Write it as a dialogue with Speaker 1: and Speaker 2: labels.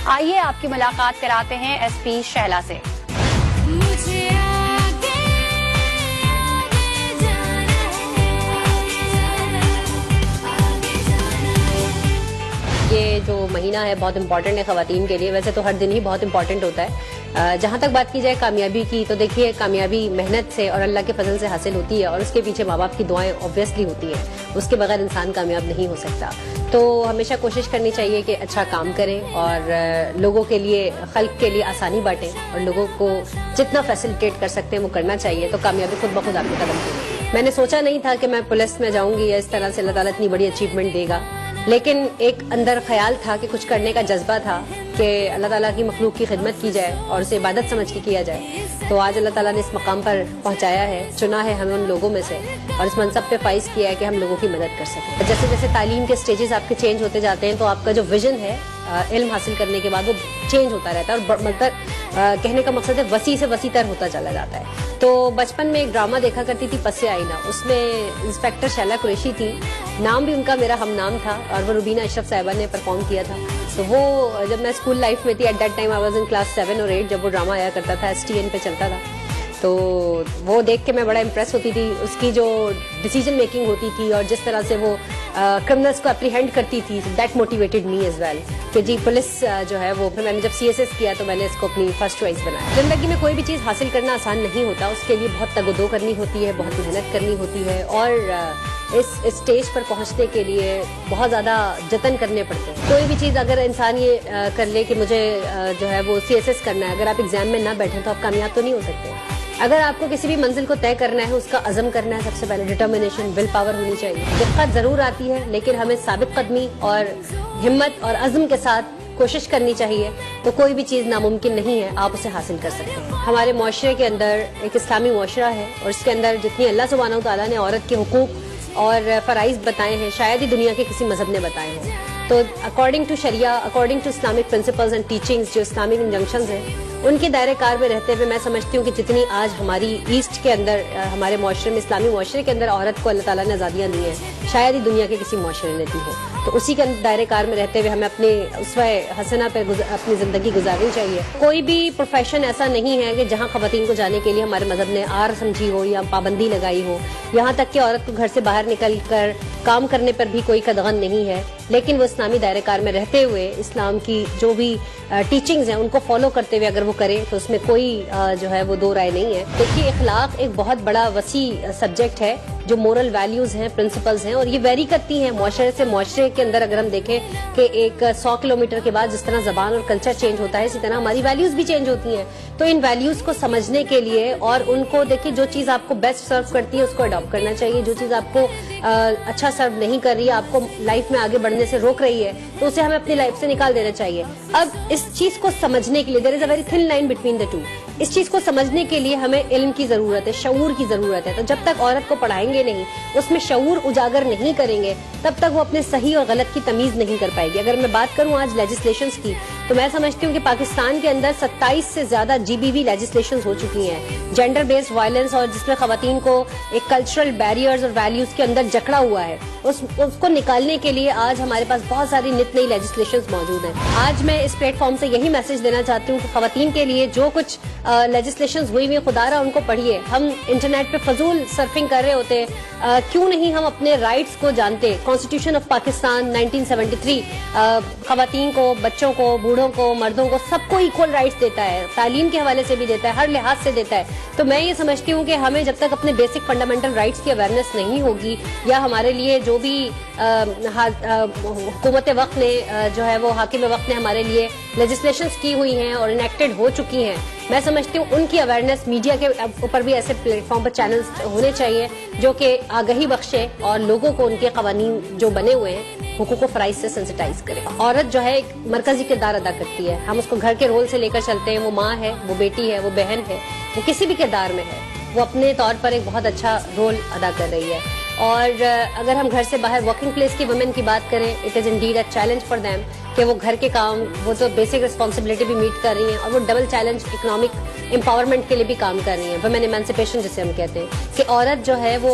Speaker 1: آئیے آپ کی ملاقات کراتے ہیں ایس پی شہلا سے۔
Speaker 2: یہ جو مہینہ ہے بہت امپورٹنٹ ہے خواتین کے لیے، ویسے تو ہر دن ہی بہت امپورٹنٹ ہوتا ہے۔ جہاں تک بات کی جائے کامیابی کی، تو دیکھیے کامیابی محنت سے اور اللہ کے فضل سے حاصل ہوتی ہے، اور اس کے پیچھے ماں باپ کی دعائیں اوبویسلی ہوتی ہیں، اس کے بغیر انسان کامیاب نہیں ہو سکتا۔ تو ہمیشہ کوشش کرنی چاہیے کہ اچھا کام کریں اور لوگوں کے لیے، خلق کے لیے آسانی بانٹیں، اور لوگوں کو جتنا فیسیلیٹیٹ کر سکتے ہیں وہ کرنا چاہیے، تو کامیابی خود بخود آپ کے قدم چلے۔ میں نے سوچا نہیں تھا کہ میں پولیس میں جاؤں گی یا اس طرح سے اللہ تعالیٰ اتنی بڑی اچیومنٹ دے گا، لیکن ایک اندر خیال تھا کہ کچھ کرنے کا جذبہ تھا کہ اللہ تعالیٰ کی مخلوق کی خدمت کی جائے اور اسے عبادت سمجھ کے کیا جائے۔ تو آج اللہ تعالیٰ نے اس مقام پر پہنچایا ہے، چنا ہے ہمیں ان لوگوں میں سے، اور اس منصب پہ فائز کیا ہے کہ ہم لوگوں کی مدد کر سکیں۔ جیسے جیسے تعلیم کے سٹیجز آپ کے چینج ہوتے جاتے ہیں، تو آپ کا جو ویژن ہے علم حاصل کرنے کے بعد وہ چینج ہوتا رہتا ہے، اور مطلب کہنے کا مقصد ہے وسیع سے وسیع تر ہوتا چلا جاتا ہے۔ تو بچپن میں ایک ڈرامہ دیکھا کرتی تھی پس آئینہ، اس میں انسپیکٹر شیلا قریشی تھی، نام بھی ان کا میرا ہم نام تھا، اور وہ روبینہ اشرف صاحبہ نے پرفارم کیا تھا۔ تو وہ جب میں اسکول لائف میں تھی، at that time I was in class 7 اور 8، جب وہ ڈرامہ آیا کرتا تھا STN پہ چلتا تھا، تو وہ دیکھ کے میں بڑا امپریس ہوتی تھی، اس کی جو ڈیسیجن میکنگ ہوتی تھی اور جس طرح سے وہ کرمنلس کو اپریہینڈ کرتی تھی، that motivated me as well کہ جی پولیس جو ہے وہ، پھر میں نے جب CSS کیا تو میں نے اس کو اپنی فرسٹ چوائس بنایا۔ زندگی میں کوئی بھی چیز حاصل کرنا آسان نہیں ہوتا، اس کے لیے بہت تگ و دو کرنی ہوتی ہے، بہت محنت کرنی ہوتی ہے، اور اس اسٹیج پر پہنچنے کے لیے بہت زیادہ جتن کرنے پڑتے ہیں۔ کوئی بھی چیز اگر انسان یہ کر لے کہ مجھے جو ہے وہ CSS کرنا ہے، اگر آپ ایگزام میں نہ بیٹھیں تو آپ کامیاب تو نہیں ہو سکتے۔ اگر آپ کو کسی بھی منزل کو طے کرنا ہے، اس کا عزم کرنا ہے، سب سے پہلے ڈٹرمنیشن، ول پاور ہونی چاہیے۔ دقت ضرور آتی ہے، لیکن ہمیں ثابت قدمی اور ہمت اور عزم کے ساتھ کوشش کرنی چاہیے، تو کوئی بھی چیز ناممکن نہیں ہے، آپ اسے حاصل کر سکتے ہیں۔ ہمارے معاشرے کے اندر ایک اسلامی معاشرہ ہے، اور اس کے اندر جتنی اللہ سبحانہ و تعالیٰ نے عورت کے حقوق اور فرائض بتائے ہیں، شاید ہی دنیا کے کسی مذہب نے بتائے ہیں۔ تو according to sharia, according to Islamic principles and teachings, جو اسلامک انجنکشنز ہیں، ان کے دائرے کار میں رہتے ہوئے میں سمجھتی ہوں کہ جتنی آج ہماری ایسٹ کے اندر، ہمارے معاشرے میں، اسلامی معاشرے کے اندر عورت کو اللہ تعالیٰ نے آزادیاں دی ہیں، شاید ہی دنیا کے کسی معاشرے نے دی ہیں۔ تو اسی کے دائرے کار میں رہتے ہوئے ہمیں اپنے اسوہ حسنہ پہ اپنی زندگی گزارنی چاہیے۔ کوئی بھی پروفیشن ایسا نہیں ہے کہ جہاں خواتین کو جانے کے لیے ہمارے مذہب نے آر سمجھی ہو یا پابندی لگائی ہو، یہاں تک کہ عورت کو گھر سے باہر نکل کر کام کرنے پر بھی کوئی قدغن نہیں ہے، لیکن وہ اسلامی دائرے کار میں رہتے ہوئے اسلام کی جو بھی ٹیچنگز ہیں ان کو فالو کرتے ہوئے اگر وہ کرے تو اس میں کوئی جو ہے وہ دو رائے نہیں ہے۔ دیکھیے اخلاق ایک بہت بڑا وسیع سبجیکٹ ہے، جو مورل ویلیوز ہیں، پرنسپلز ہیں، اور یہ ویری کرتی ہیں معاشرے سے معاشرے کے اندر۔ اگر ہم دیکھیں کہ ایک 100 کلومیٹر کے بعد جس طرح زبان اور کلچر چینج ہوتا ہے، اسی طرح ہماری ویلیوز بھی چینج ہوتی ہیں۔ تو ان ویلیوز کو سمجھنے کے لیے اور ان کو دیکھیں، جو چیز آپ کو بیسٹ سرو کرتی ہے اس کو اڈاپٹ کرنا چاہیے، جو چیز آپ کو اچھا سرو نہیں کر رہی ہے، آپ کو لائف میں آگے بڑھنے سے روک رہی ہے، تو اسے ہمیں اپنی لائف سے نکال دینا چاہیے۔ اب اس چیز کو سمجھنے کے لیے there is a very thin line between the two, اس چیز کو سمجھنے کے لیے ہمیں علم کی ضرورت ہے، شعور کی ضرورت ہے۔ تو جب تک عورت کو پڑھائیں گے نہیں، اس میں شعور اجاگر نہیں کریں گے، تب تک وہ اپنے صحیح اور غلط کی تمیز نہیں کر پائے گی۔ اگر میں بات کروں آج لیجسلیشنز کی، تو میں سمجھتی ہوں کہ پاکستان کے اندر 27 سے زیادہ GBV لیجسلیشنز ہو چکی ہیں، جینڈر بیسڈ وائلنس، اور جس میں خواتین کو ایک کلچرل بیریئرز اور ویلیوز کے اندر جکڑا ہوا ہے، اس کو نکالنے کے لیے آج ہمارے پاس بہت ساری نت نئی لیجسلیشنز موجود ہیں۔ آج میں اس پلیٹ فارم سے یہی میسج دینا چاہتی ہوں کہ خواتین کے لیے جو کچھ لیجسلیشنز ہوئی ہوئی، خدا را ان کو پڑھیے۔ ہم انٹرنیٹ پہ فضول سرفنگ کر رہے ہوتے ہیں، کیوں نہیں ہم اپنے رائٹس کو جانتے؟ کانسٹیٹیوشن آف پاکستان 1973 خواتین کو، بچوں کو، بوڑھوں کو، مردوں کو، سب کو ایکول رائٹس دیتا ہے، تعلیم کے حوالے سے بھی دیتا ہے، ہر لحاظ سے دیتا ہے۔ تو میں یہ سمجھتی ہوں کہ ہمیں جب تک اپنے بیسک فنڈامنٹل رائٹس کی اویئرنیس نہیں ہوگی، یا ہمارے لیے جو بھی حکومت وقت نے جو ہے وہ حاکم وقت نے ہمارے لیے لیجسلیشنز کی ہوئی ہیں اور انیکٹڈ ہو چکی ہیں، میں سمجھتی ہوں ان کی اویئرنیس میڈیا کے اوپر بھی ایسے پلیٹ فارم پر چینلز ہونے چاہیے جو کہ آگہی بخشے اور لوگوں کو ان کے قوانین جو بنے ہوئے ہیں حقوق و فرائض سے سینسٹائز کرے۔ عورت جو ہے ایک مرکزی کردار ادا کرتی ہے، ہم اس کو گھر کے رول سے لے کر چلتے ہیں، وہ ماں ہے، وہ بیٹی ہے، وہ بہن ہے، وہ کسی بھی کردار میں ہے، وہ اپنے طور پر ایک بہت اچھا رول ادا کر رہی ہے۔ اور اگر ہم گھر سے باہر ورکنگ پلیس کی ویمن کی بات کریں، it is indeed a challenge for them کہ وہ گھر کے کام، وہ تو بیسک ریسپانسبلٹی بھی میٹ کر رہی ہیں، اور وہ ڈبل چیلنج اکنامک امپاورمنٹ کے لیے بھی کام کر رہی ہیں، ویمن ایمانسپیشن جسے ہم کہتے ہیں، کہ عورت جو ہے وہ